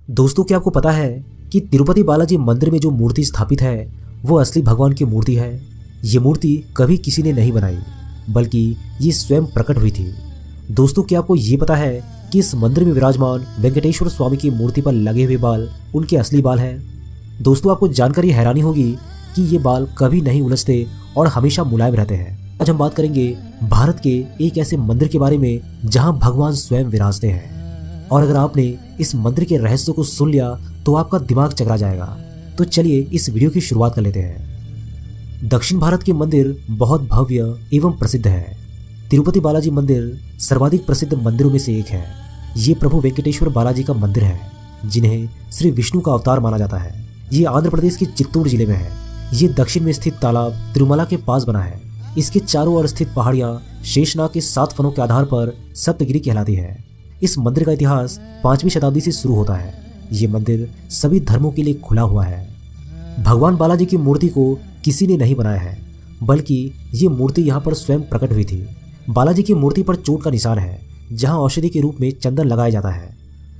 दोस्तों, क्या आपको पता है कि तिरुपति बालाजी मंदिर में जो मूर्ति स्थापित है वो असली भगवान की मूर्ति है। ये मूर्ति कभी किसी ने नहीं बनाई, बल्कि ये स्वयं प्रकट हुई थी। दोस्तों, क्या आपको ये पता है कि इस मंदिर में विराजमान वेंकटेश्वर स्वामी की मूर्ति पर लगे हुए बाल उनके असली बाल हैं। दोस्तों, आपको जानकर ये हैरानी होगी कि ये बाल कभी नहीं उलझते और हमेशा मुलायम रहते हैं। आज हम बात करेंगे भारत के एक ऐसे मंदिर के बारे में जहां भगवान स्वयं विराजते हैं। और अगर आपने इस मंदिर के रहस्यों को सुन लिया तो आपका दिमाग चकरा जाएगा। तो चलिए इस वीडियो की शुरुआत कर लेते हैं। दक्षिण भारत के मंदिर बहुत भव्य एवं प्रसिद्ध है। तिरुपति बालाजी मंदिर सर्वाधिक प्रसिद्ध मंदिरों में से एक है। ये प्रभु वेंकटेश्वर बालाजी का मंदिर है, जिन्हें श्री विष्णु का अवतार माना जाता है। ये आंध्र प्रदेश के चित्तूर जिले में है। ये दक्षिण में स्थित तालाब तिरुमला के पास बना है। इसके चारों ओर स्थित पहाड़ियां शेषनाग के 7 फनों के आधार पर सप्तगिरी कहलाती है। इस मंदिर का इतिहास 5वीं शताब्दी से शुरू होता है। ये मंदिर सभी धर्मों के लिए खुला हुआ है। भगवान बालाजी की मूर्ति को किसी ने नहीं बनाया है, बल्कि ये मूर्ति यहाँ पर स्वयं प्रकट हुई थी। बालाजी की मूर्ति पर चोट का निशान है, जहाँ औषधि के रूप में चंदन लगाया जाता है।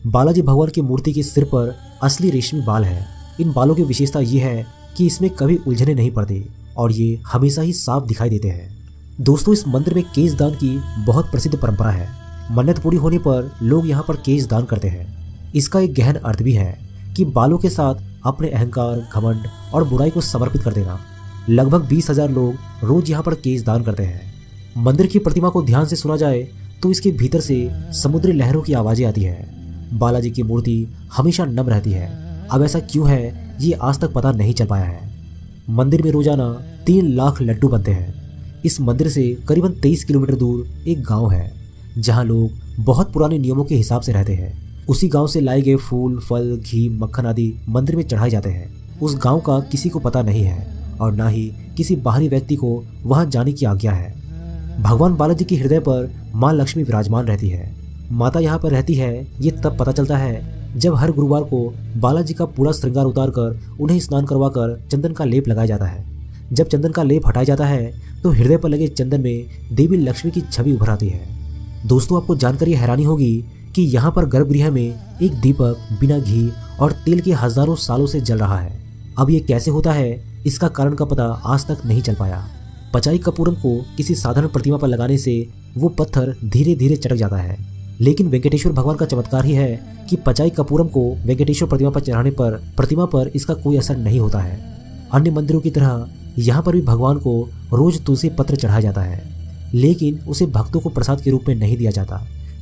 बालाजी भगवान की मूर्ति के सिर पर असली रेशमी बाल है। इन बालों की विशेषता ये है कि इसमें कभी उलझने नहीं पड़ती और ये हमेशा ही साफ दिखाई देते हैं। दोस्तों, इस मंदिर में केश दान की बहुत प्रसिद्ध परंपरा है। मन्नत पूरी होने पर लोग यहाँ पर केश दान करते हैं। इसका एक गहन अर्थ भी है कि बालों के साथ अपने अहंकार, घमंड और बुराई को समर्पित कर देना। लगभग 20,000 लोग रोज यहाँ पर केश दान करते हैं। मंदिर की प्रतिमा को ध्यान से सुना जाए तो इसके भीतर से समुद्री लहरों की आवाजें आती है। बालाजी की मूर्ति हमेशा नम रहती है। अब ऐसा क्यों है ये आज तक पता नहीं चल पाया है। मंदिर में रोजाना 3 लाख लड्डू बनते हैं। इस मंदिर से करीबन 23 किलोमीटर दूर एक गांव है, जहां लोग बहुत पुराने नियमों के हिसाब से रहते हैं। उसी गांव से लाए गए फूल, फल, घी, मक्खन आदि मंदिर में चढ़ाए जाते हैं। उस गांव का किसी को पता नहीं है और ना ही किसी बाहरी व्यक्ति को वहां जाने की आज्ञा है। भगवान बालाजी के हृदय पर माँ लक्ष्मी विराजमान रहती है। माता यहाँ पर रहती है ये तब पता चलता है जब हर गुरुवार को बालाजी का पूरा श्रृंगार उतारकर उन्हें स्नान करवाकर चंदन का लेप लगाया जाता है। जब चंदन का लेप हटाया जाता है तो हृदय पर लगे चंदन में देवी लक्ष्मी की छवि उभर आती है। दोस्तों, आपको जानकर ये हैरानी होगी कि यहाँ पर गर्भगृह में एक दीपक बिना घी और तेल के हजारों सालों से जल रहा है। अब ये कैसे होता है, इसका कारण का पता आज तक नहीं चल पाया। पचाई कपूरम को किसी साधारण प्रतिमा पर लगाने से वो पत्थर धीरे धीरे चटक जाता है, लेकिन वेंकटेश्वर भगवान का चमत्कार ही है कि पचाई कपूरम को वेंकटेश्वर प्रतिमा पर चढ़ाने पर प्रतिमा पर इसका कोई असर नहीं होता है। अन्य मंदिरों की तरह यहाँ पर भी भगवान को रोज तुलसी पत्र चढ़ाया जाता है, लेकिन उसे भक्तों को प्रसाद के रूप में नहीं दिया जाता।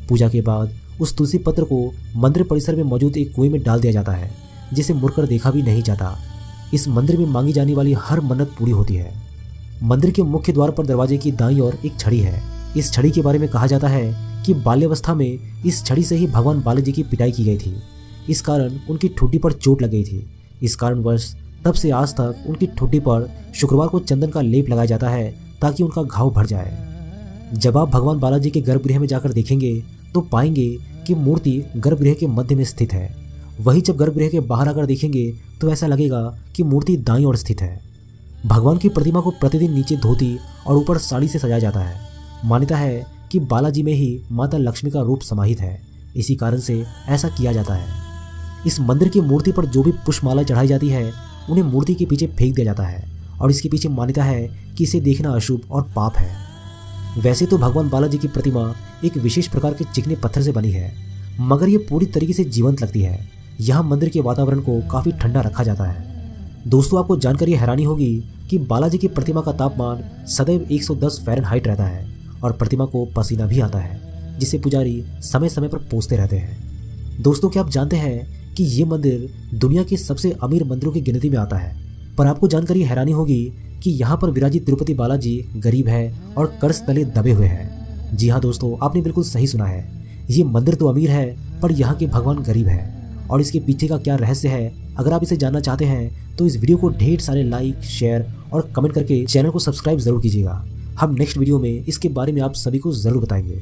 पूजा के बाद उस तुलसी पत्र को मंदिर परिसर में मौजूद एक कुएं में डाल दिया जाता है, जिसे मुड़कर देखा भी नहीं जाता। इस मंदिर में मांगी जाने वाली हर मन्नत पूरी होती है। मंदिर के मुख्य द्वार पर दरवाजे की दाईं ओर एक छड़ी है। इस छड़ी के बारे में कहा जाता है कि बाल्यावस्था में इस छड़ी से ही भगवान बालाजी की पिटाई की गई थी। इस कारण उनकी ठुड्डी पर चोट लग गई थी। इस कारणवश तब से आज तक उनकी ठुड्डी पर शुक्रवार को चंदन का लेप लगाया जाता है ताकि उनका घाव भर जाए। जब आप भगवान बालाजी के गर्भगृह में जाकर देखेंगे तो पाएंगे कि मूर्ति गर्भगृह के मध्य में स्थित है। वहीं जब गर्भगृह के बाहर आकर देखेंगे तो ऐसा लगेगा कि मूर्ति दाईं ओर स्थित है। भगवान की प्रतिमा को प्रतिदिन नीचे धोती और ऊपर साड़ी से सजाया जाता है। मान्यता है कि बालाजी में ही माता लक्ष्मी का रूप समाहित है, इसी कारण से ऐसा किया जाता है। इस मंदिर की मूर्ति पर जो भी पुष्पमाला चढ़ाई जाती है उन्हें मूर्ति के पीछे फेंक दिया जाता है और इसके पीछे मान्यता है कि इसे देखना अशुभ और पाप है। वैसे तो भगवान बालाजी की प्रतिमा एक विशेष प्रकार के चिकने पत्थर से बनी है, मगर ये पूरी तरीके से जीवंत लगती है। यहाँ मंदिर के वातावरण को काफी ठंडा रखा जाता है। दोस्तों, आपको जानकर ये हैरानी होगी कि बालाजी की प्रतिमा का तापमान सदैव 110 फ़ारेनहाइट रहता है और प्रतिमा को पसीना भी आता है, जिसे पुजारी समय समय पर पोंछते रहते हैं। दोस्तों, क्या आप जानते हैं कि ये मंदिर दुनिया के सबसे अमीर मंदिरों की गिनती में आता है। पर आपको जानकर ये हैरानी होगी कि यहाँ पर विराजित तिरुपति बालाजी गरीब है और कर्ज तले दबे हुए हैं। जी हाँ दोस्तों, आपने बिल्कुल सही सुना है। ये मंदिर तो अमीर है पर यहाँ के भगवान गरीब है। और इसके पीछे का क्या रहस्य है, अगर आप इसे जानना चाहते हैं तो इस वीडियो को ढेर सारे लाइक, शेयर और कमेंट करके चैनल को सब्सक्राइब जरूर कीजिएगा। हम नेक्स्ट वीडियो में इसके बारे में आप सभी को जरूर बताएंगे।